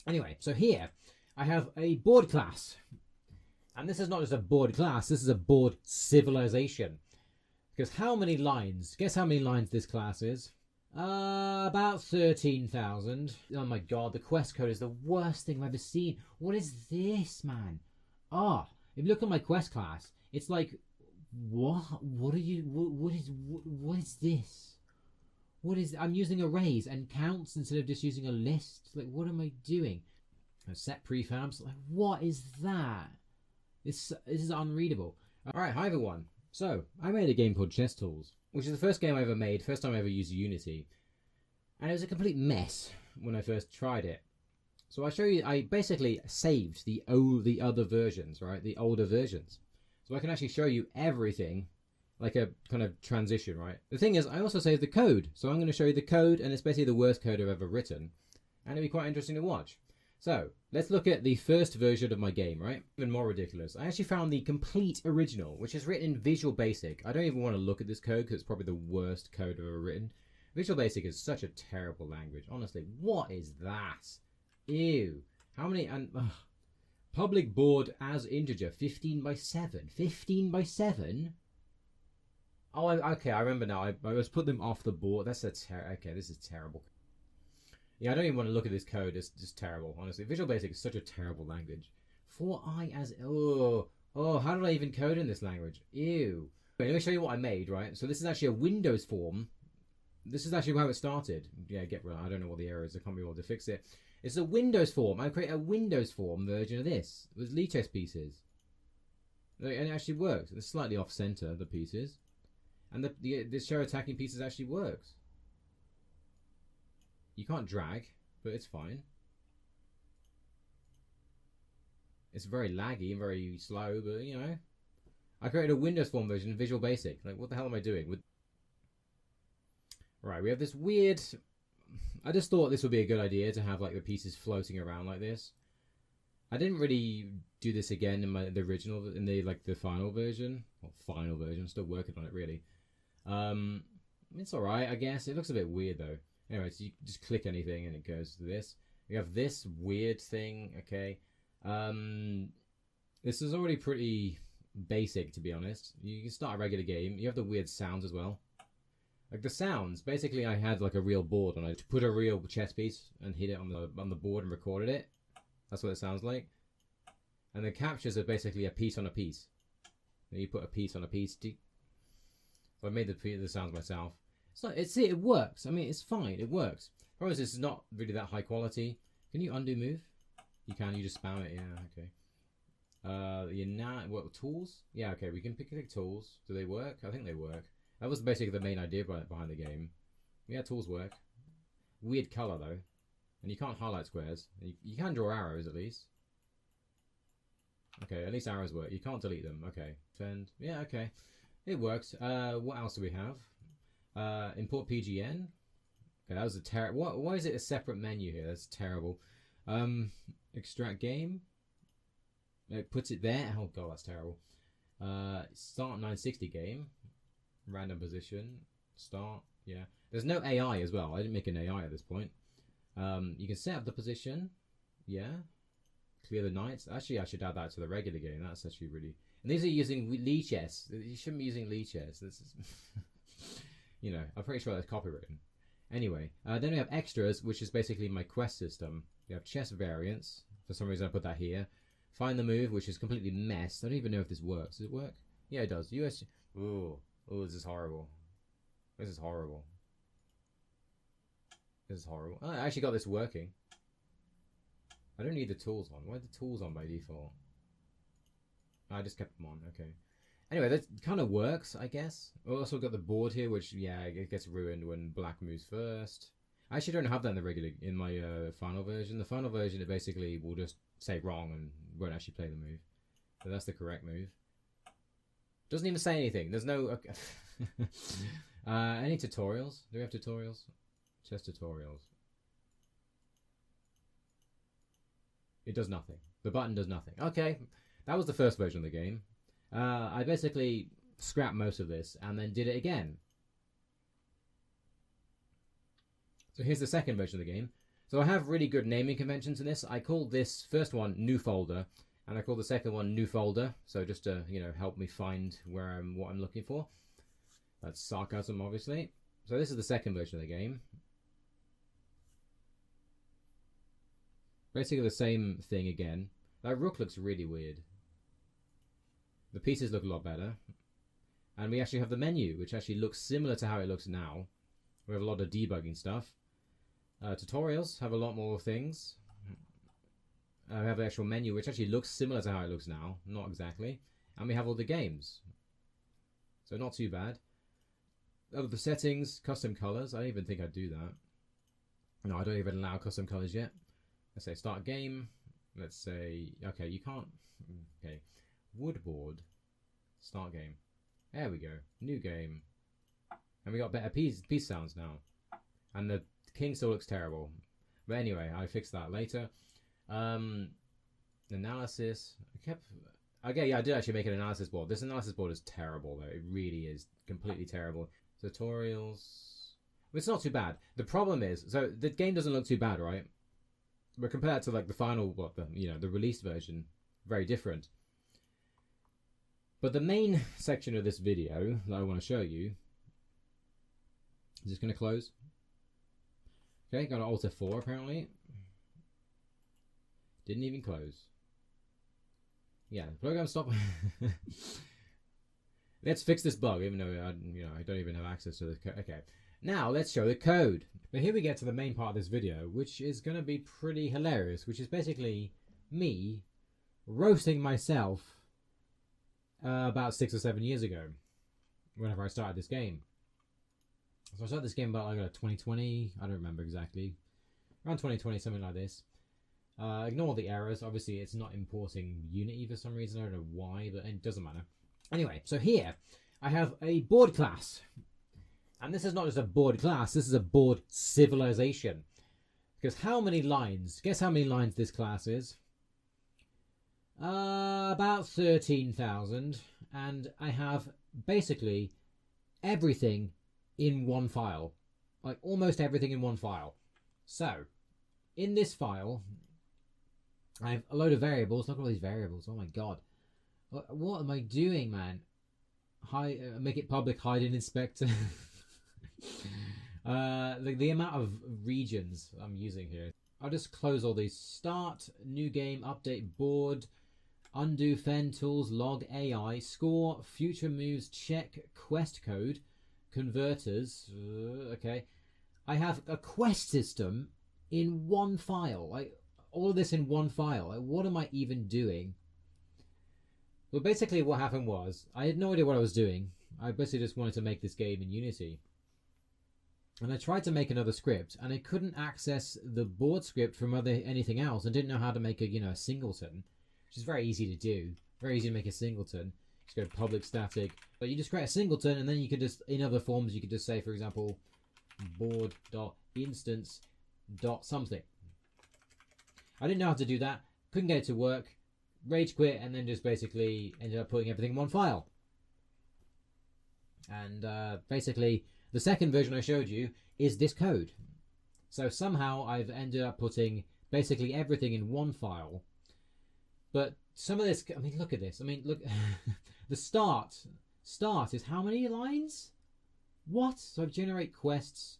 Anyway, so here I have a board class. And this is not just a board class, this is a board civilization. Because how many lines? Guess how many lines this class is? About 13,000. Oh my god, the quest code is the worst thing I've ever seen. What is this, man? If you look at my quest class, it's like, what is this? I'm using arrays and counts instead of just using a list. Like, what am I doing? Set prefabs. Like, what is that? This is unreadable. Alright, hi everyone. So, I made a game called Chess Tools, which is the first game I ever made, first time I ever used Unity. And it was a complete mess when I first tried it. So I'll show you, I basically saved the other versions, right? The older versions. So I can actually show you everything, like a kind of transition, right? The thing is, I also saved the code. So I'm going to show you the code, and it's basically the worst code I've ever written. And it'll be quite interesting to watch. So, let's look at the first version of my game, right? Even more ridiculous. I actually found the complete original, which is written in Visual Basic. I don't even want to look at this code because it's probably the worst code I've ever written. Visual Basic is such a terrible language. Honestly, what is that? Ew. How many... Public board as integer, 15 by 7. 15 by 7? Oh, okay, I remember now. I was put them off the board. That's a okay, this is terrible. Yeah, I don't even want to look at this code. It's just terrible, honestly. Visual Basic is such a terrible language. 4i as... Oh, how did I even code in this language? Ew. Wait, let me show you what I made, right? So this is actually a Windows form. This is actually how it started. Yeah, I don't know what the error is. I can't be able to fix it. It's a Windows form. I created a Windows form version of this with lichess pieces. And it actually works. It's slightly off-center, the pieces. And the show attacking pieces actually works. You can't drag, but it's fine. It's very laggy and very slow, but you know. I created a Windows form version of Visual Basic. Like, what the hell am I doing? Right, we have this weird... I just thought this would be a good idea to have like the pieces floating around like this. I didn't really do this again in the original, in the final version. Well, final version, I'm still working on it really. It's alright, I guess. It looks a bit weird though. Anyway, so you just click anything and it goes to this. We have this weird thing, okay. This is already pretty basic, to be honest. You can start a regular game. You have the weird sounds as well. Like the sounds, basically I had like a real board and I put a real chess piece and hit it on the board and recorded it. That's what it sounds like. And the captures are basically a piece on a piece. And you put a piece on a piece. So I made the sounds myself. It works. I mean, it's fine. It works. Problem is, it's not really that high quality. Can you undo move? You can. You just spam it. Yeah. Okay. What tools? Yeah. Okay. We can pick tools. Do they work? I think they work. That was basically the main idea behind the game. Yeah, tools work. Weird color though, and you can't highlight squares. You can draw arrows at least. Okay, at least arrows work. You can't delete them. Okay. Send. Yeah. Okay. It works. What else do we have? Import PGN. Okay, that was a terrible. Why is it a separate menu here? That's terrible. Extract game. It puts it there. Oh god, that's terrible. Start 960 game. Random position. Start. Yeah. There's no AI as well. I didn't make an AI at this point. You can set up the position. Yeah. Clear the knights. Actually, I should add that to the regular game. That's actually really... And these are using lichess. You shouldn't be using lichess. This is... You know, I'm pretty sure that's copywritten. Anyway, then we have extras, which is basically my quest system. We have chess variants. For some reason I put that here. Find the move, which is completely messed. I don't even know if this works. Does it work? Yeah, it does. US... Ooh, this is horrible. This is horrible. This is horrible. Oh, I actually got this working. I don't need the tools on. Why are the tools on by default? I just kept them on. Okay. Anyway, that kind of works, I guess. We also got the board here, which, yeah, it gets ruined when black moves first. I actually don't have that in my final version. The final version, it basically will just say wrong and won't actually play the move. So that's the correct move. Doesn't even say anything. There's no... Okay. Any tutorials? Do we have tutorials? Chess tutorials. It does nothing. The button does nothing. Okay, that was the first version of the game. I basically scrapped most of this and then did it again. So here's the second version of the game. So I have really good naming conventions in this. I call this first one new folder, and I call the second one new folder. So just to, you know, help me find where what I'm looking for. That's sarcasm, obviously. So this is the second version of the game. Basically the same thing again. That rook looks really weird. The pieces look a lot better. And we actually have the menu, which actually looks similar to how it looks now. We have a lot of debugging stuff. Tutorials have a lot more things. We have the actual menu, which actually looks similar to how it looks now. Not exactly. And we have all the games. So not too bad. Oh, the settings, custom colors. I don't even think I'd do that. No, I don't even allow custom colors yet. Let's say start game. Let's say, okay, you can't. Okay. Woodboard. Start game. There we go. New game. And we got better piece sounds now. And the king still looks terrible. But anyway, I fixed that later. Analysis. Okay, yeah, I did actually make an analysis board. This analysis board is terrible, though. It really is completely terrible. Tutorials. It's not too bad. The problem is, so the game doesn't look too bad, right? But compared to like the final, the released version, very different. But the main section of this video that I want to show you is just going to close. Okay, got an Alt F4 apparently. Didn't even close. Yeah, the program stopped. Let's fix this bug, even though I don't even have access to the code. Okay, now let's show the code. But here we get to the main part of this video, which is going to be pretty hilarious, which is basically me roasting myself about 6 or 7 years ago, whenever I started this game. So I started this game about like 2020, I don't remember exactly, around 2020, something like this. Ignore the errors. Obviously, it's not importing Unity for some reason. I don't know why, but it doesn't matter. Anyway, so here I have a board class. And this is not just a board class, this is a board civilization. Because how many lines? Guess how many lines this class is? About 13,000. And I have basically everything in one file. Like almost everything in one file. So, in this file, I have a load of variables. Look at all these variables. Oh my god. What am I doing, man? Make it public, hide and inspect. The amount of regions I'm using here. I'll just close all these. Start, new game, update board, undo, fen, tools, log, AI, score, future moves, check, quest code, converters. Okay. I have a quest system in one file. Like all of this in one file. Like, what am I even doing? Well, basically what happened was, I had no idea what I was doing. I basically just wanted to make this game in Unity. And I tried to make another script, and I couldn't access the board script from anything else, and didn't know how to make a singleton, which is very easy to do. Very easy to make a singleton. Just go public static. But you just create a singleton, and then you could just, in other forms, you could just say, for example, board.instance.something. I didn't know how to do that. Couldn't get it to work. Rage quit, and then just basically ended up putting everything in one file. And basically, the second version I showed you is this code. So somehow I've ended up putting basically everything in one file. But some of this, I mean, look at this. I mean, look, the start is how many lines? What? So I generate quests.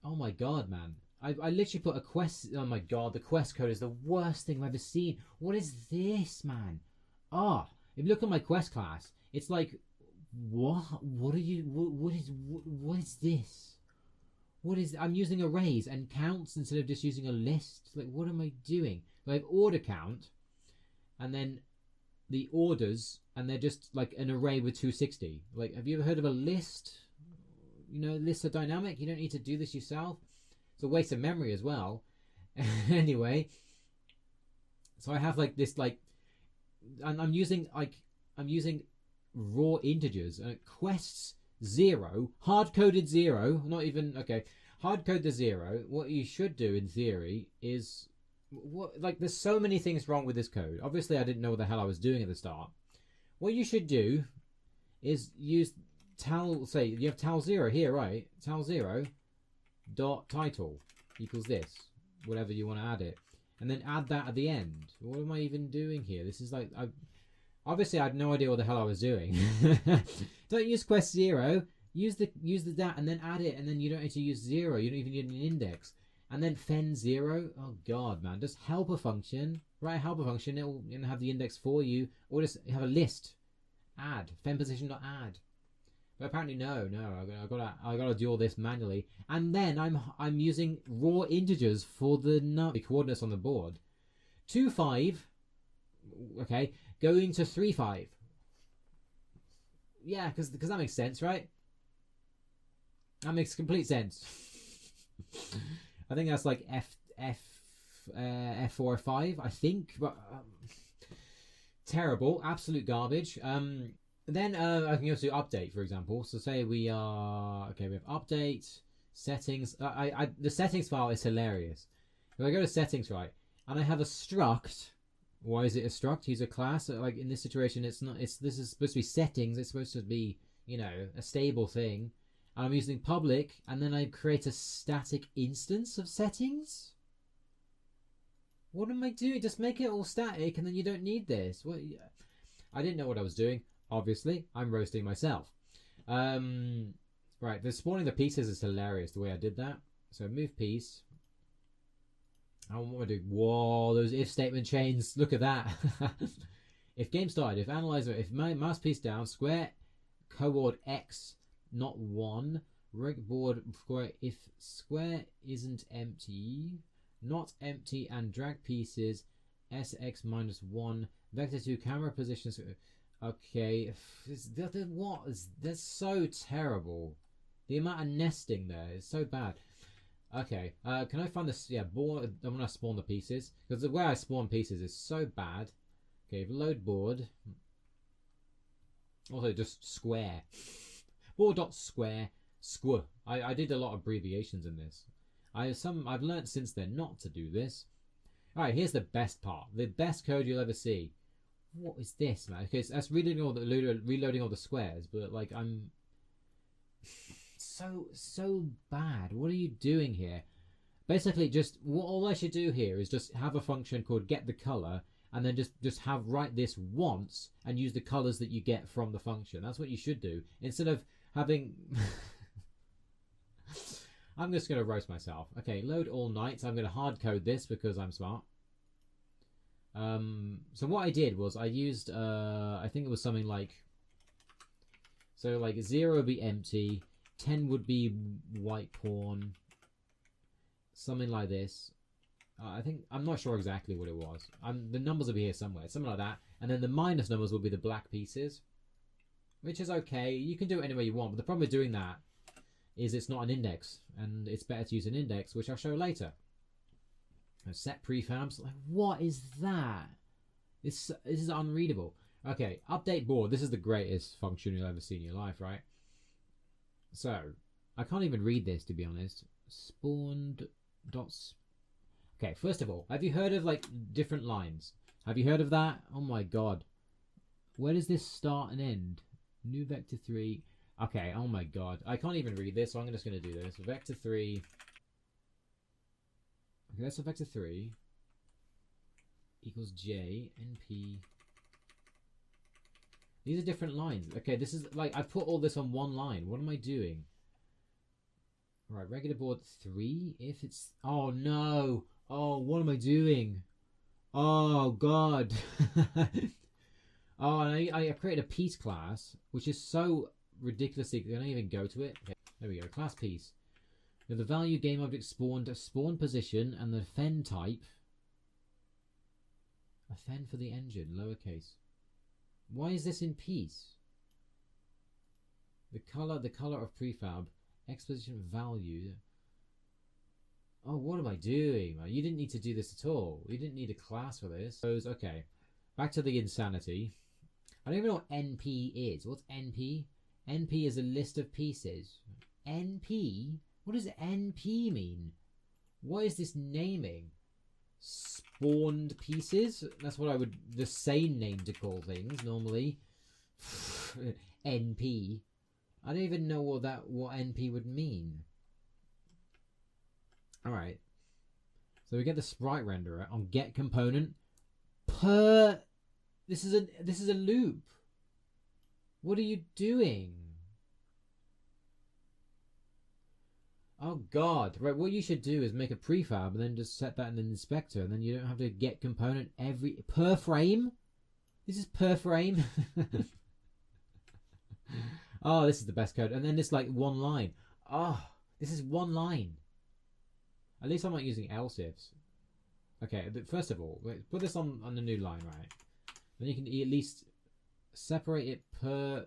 Oh my god, man. I literally put a quest. Oh my god, the quest code is the worst thing I've ever seen. What is this, man? If you look at my quest class, it's like, what are you? What is this? What is? I'm using arrays and counts instead of just using a list. Like, what am I doing? I have order count, and then the orders, and they're just like an array with 260. Like, have you ever heard of a list? Lists are dynamic. You don't need to do this yourself. It's a waste of memory as well. Anyway, so I have like this, like, and I'm using raw integers. Quests 0, hard coded 0. Not even okay. Hard code the 0. What you should do in theory is there's so many things wrong with this code. Obviously, I didn't know what the hell I was doing at the start. What you should do is use tal. Say you have tal 0 here, right? Tal 0 dot title. equals this, whatever you want to add it, and then add that at the end. What am I even doing here? This is like, obviously I had no idea what the hell I was doing. Don't use quest 0. Use the that and then add it, and then you don't need to use 0. You don't even need an index. And then fen 0. Oh god, man! Just helper function. Write a helper function. It'll have the index for you, or just have a list. Add fen position dot add. But apparently no. I gotta do all this manually, and then I'm using raw integers for the coordinates on the board. 2 5. Okay, going to 3 5. Yeah, because that makes sense, right? That makes complete sense. I think that's like F4 or 5, I think, but terrible, absolute garbage. Then I can go to update, for example. So say we are we have update settings. The settings file is hilarious. If I go to settings, right, and I have a struct. Why is it a struct? Use a class. Like in this situation, it's not. This is supposed to be settings. It's supposed to be a stable thing. I'm using public, and then I create a static instance of settings. What am I doing? Just make it all static, and then you don't need this. What? I didn't know what I was doing. Obviously, I'm roasting myself. Right, the spawning the pieces is hilarious the way I did that. So move piece. I want to do. Whoa, those if statement chains. Look at that. If game started, if analyzer, if my mouse piece down, square coord x. Not 1. Reg board square if square isn't empty, not empty, and drag pieces sx minus 1 vector 2 camera positions. Okay, what is that's so terrible. The amount of nesting there is so bad. Okay, can I find this? Yeah, board. I'm gonna spawn the pieces because the way I spawn pieces is so bad. Okay, load board. Also, just square. Board.square square. I did a lot of abbreviations in this. I've learnt since then not to do this. Alright, here's the best part. The best code you'll ever see. What is this, man? Okay, so that's reloading all the squares, but like I'm so bad. What are you doing here? Basically, just all I should do here is just have a function called get the color, and then just write this once and use the colors that you get from the function. That's what you should do instead of having. I'm just going to roast myself. Okay, load all nights. I'm going to hard code this because I'm smart. So what I did was I used, I think it was something like, so like 0 would be empty, 10 would be white pawn, something like this. I'm not sure exactly what it was. The numbers will be here somewhere, something like that. And then the minus numbers will be the black pieces, which is okay. You can do it any way you want, but the problem with doing that is it's not an index, and it's better to use an index, which I'll show later. Set prefabs. Like, what is that? This is unreadable. Okay, update board. This is the greatest function you'll ever see in your life, right? So, I can't even read this, to be honest. Spawned dots. Okay, first of all, have you heard of like different lines? Have you heard of that? Oh my god. Where does this start and end? New vector 3. Okay, oh my god. I can't even read this, so I'm just going to do this. Vector 3. Okay, that's a vector 3 equals j np. These are different lines. Okay, this is like, I've put all this on one line. What am I doing? Right, regular board 3. If it's... Oh, no. Oh, what am I doing? Oh, God. Oh, and I created a piece class, which is so ridiculously... Can I even go to it? Okay, there we go. Class piece. With the value game object spawned, spawn position, and the fen type. A fen for the engine, lowercase. Why is this in piece? The color of prefab, exposition value. Oh, what am I doing? You didn't need to do this at all. You didn't need a class for this. Okay, back to the insanity. I don't even know what NP is. What's NP? NP is a list of pieces. NP? What does NP mean? What is this naming? Spawned pieces? That's what I would... the sane name to call things, normally. NP. I don't even know what NP would mean. Alright. So we get the sprite renderer on get component per. This is a loop. What are you doing? Oh god. Right, what you should do is make a prefab and then just set that in an inspector, and then you don't have to get component every per frame. This is per frame. Oh, this is the best code. And then this like one line. Oh, this is one line. At least I'm not using else ifs. Okay, but first of all, wait, put this on the new line, right? Then you can at least separate it per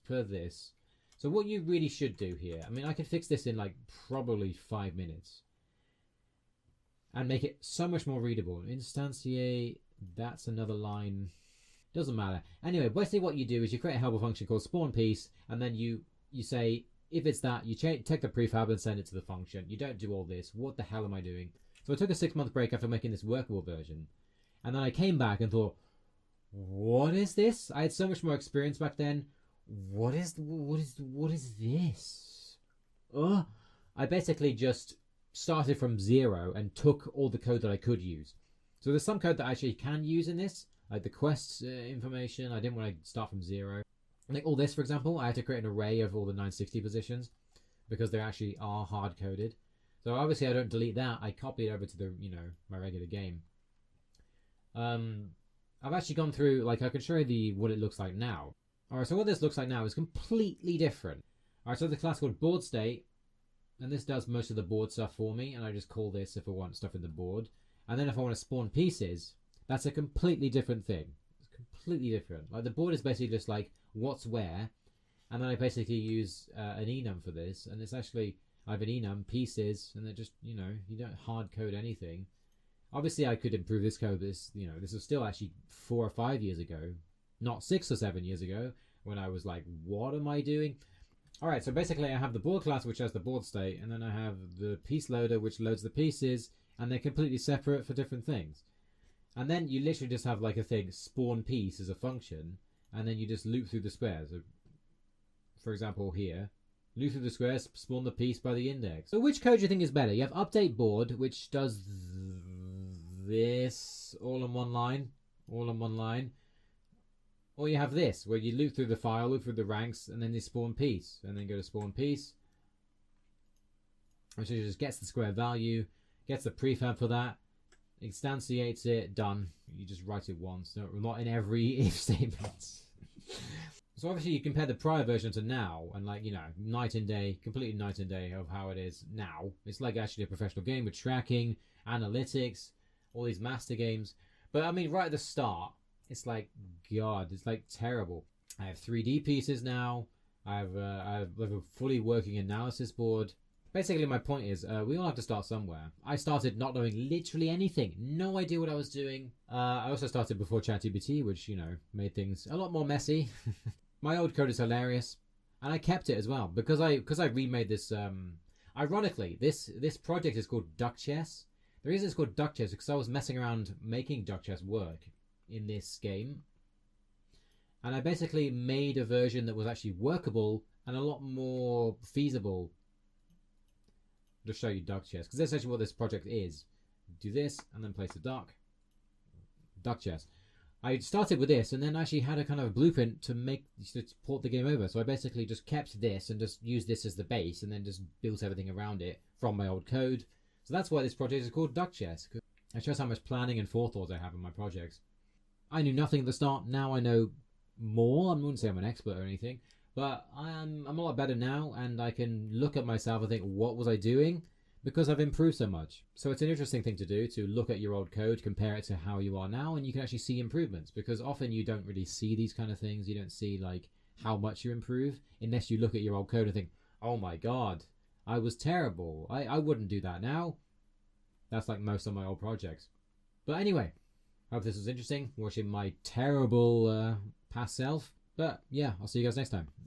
this. So what you really should do here, I mean, I could fix this in like probably 5 minutes and make it so much more readable. Instantiate, that's another line. Doesn't matter. Anyway, basically what you do is you create a helper function called spawn piece, and then you say, if it's that, you take the prefab and send it to the function. You don't do all this. What the hell am I doing? So I took a 6-month break after making this workable version, and then I came back and thought, what is this? I had so much more experience back then. What is this? I basically just started from 0 and took all the code that I could use. So there's some code that I actually can use in this, like the quests information. I didn't want to start from 0. Like all this, for example, I had to create an array of all the 960 positions because they actually are hard coded. So obviously I don't delete that. I copy it over to the, my regular game. I've actually gone through, like I can show you what it looks like now. Alright, so what this looks like now is completely different. Alright, so the class called board state, and this does most of the board stuff for me, and I just call this if I want stuff in the board. And then if I want to spawn pieces, that's a completely different thing. It's completely different. Like the board is basically just like what's where, and then I basically use an enum for this, and it's actually, I have an enum, pieces, and they're just, you don't hard code anything. Obviously I could improve this code, this was still actually 4 or 5 years ago, not 6 or 7 years ago, when I was like, what am I doing? Alright, so basically I have the board class which has the board state, and then I have the piece loader which loads the pieces, and they're completely separate for different things. And then you literally just have like a thing, spawn piece as a function, and then you just loop through the squares. So, for example here, loop through the squares, spawn the piece by the index. So which code do you think is better? You have update board, which does this all in one line, or you have this where you loop through the file, loop through the ranks, and then you spawn piece, and then go to spawn piece, which just gets the square value, gets the prefab for that, instantiates it, done. You just write it once, not in every if statement. So obviously you compare the prior version to now, and like, night and day, completely night and day of how it is now. It's like actually a professional game with tracking, analytics, all these master games. But I mean, right at the start, it's like, God, it's like terrible. I have 3D pieces now. I have a fully working analysis board. Basically, my point is, we all have to start somewhere. I started not knowing literally anything. No idea what I was doing. I also started before ChatGPT, which, made things a lot more messy. My old code is hilarious. And I kept it as well. Because I remade this... ironically, this project is called Duck Chess. The reason it's called Duck Chess is because I was messing around making Duck Chess work in this game. And I basically made a version that was actually workable and a lot more feasible. Just show you Duck Chess, because that's actually what this project is. Do this and then place a duck. Duck Chess. I started with this and then actually had a kind of blueprint to port the game over. So I basically just kept this and just used this as the base and then just built everything around it from my old code. So that's why this project is called Duck Chess. It shows how much planning and forethought I have in my projects. I knew nothing at the start. Now I know more. I wouldn't say I'm an expert or anything, but I'm a lot better now, and I can look at myself and think, what was I doing? Because I've improved so much. So it's an interesting thing to do, to look at your old code, compare it to how you are now, and you can actually see improvements, because often you don't really see these kind of things. You don't see like how much you improve unless you look at your old code and think, oh my God, I was terrible. I wouldn't do that now. That's like most of my old projects. But anyway, hope this was interesting, watching my terrible past self. But yeah, I'll see you guys next time.